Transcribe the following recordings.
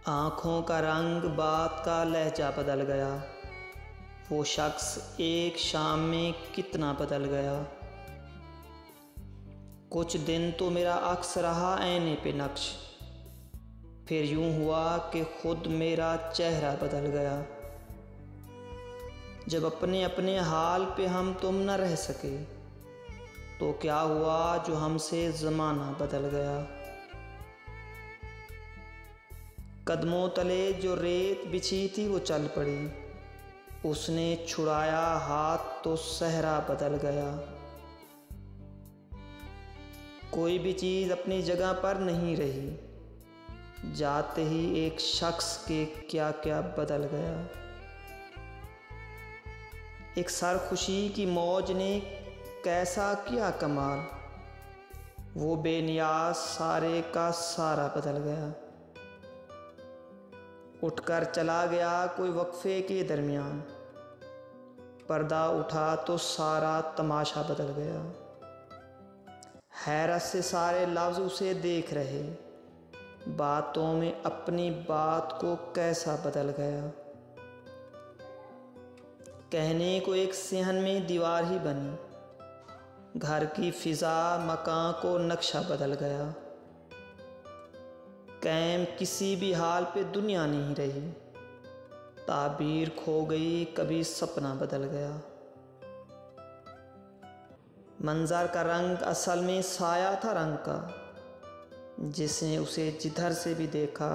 आँखों का रंग, बात का लहजा बदल गया। वो शख्स एक शाम में कितना बदल गया। कुछ दिन तो मेरा अक्स रहा ऐने पे नक्श, फिर यूं हुआ कि खुद मेरा चेहरा बदल गया। जब अपने अपने हाल पे हम तुम न रह सके, तो क्या हुआ जो हमसे ज़माना बदल गया। कदमों तले जो रेत बिछी थी वो चल पड़ी, उसने छुड़ाया हाथ तो सहरा बदल गया। कोई भी चीज़ अपनी जगह पर नहीं रही, जाते ही एक शख्स के क्या क्या बदल गया। एक सरखुशी की मौज ने कैसा किया कमाल, वो बेनियाज सारे का सारा बदल गया। उठकर चला गया कोई वक्फे के दरमियान, पर्दा उठा तो सारा तमाशा बदल गया। हैरत से सारे लफ्ज़ उसे देख रहे, बातों में अपनी बात को कैसा बदल गया। कहने को एक सेहन में दीवार ही बनी, घर की फिज़ा मकान को नक्शा बदल गया। कैम किसी भी हाल पे दुनिया नहीं रही, ताबीर खो गई कभी सपना बदल गया। मंजर का रंग असल में साया था रंग का, जिसने उसे जिधर से भी देखा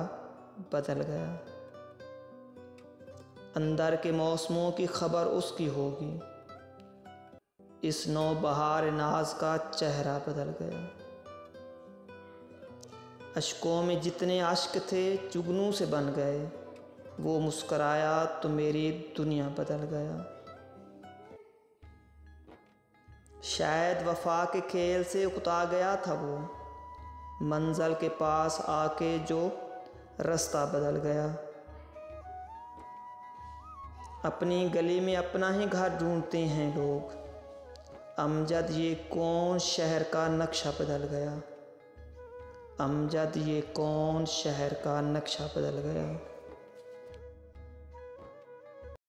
बदल गया। अंदर के मौसमों की खबर उसकी होगी, इस नौ बहार नाज का चेहरा बदल गया। अश्कों में जितने अश्क थे जुगनू से बन गए, वो मुस्कराया तो मेरी दुनिया बदल गया। शायद वफा के खेल से उकता गया था वो, मंजिल के पास आके जो रास्ता बदल गया। अपनी गली में अपना ही घर ढूंढते हैं लोग, अमजद ये कौन शहर का नक्शा बदल गया। अमजद ये कौन शहर का नक्शा बदल गया।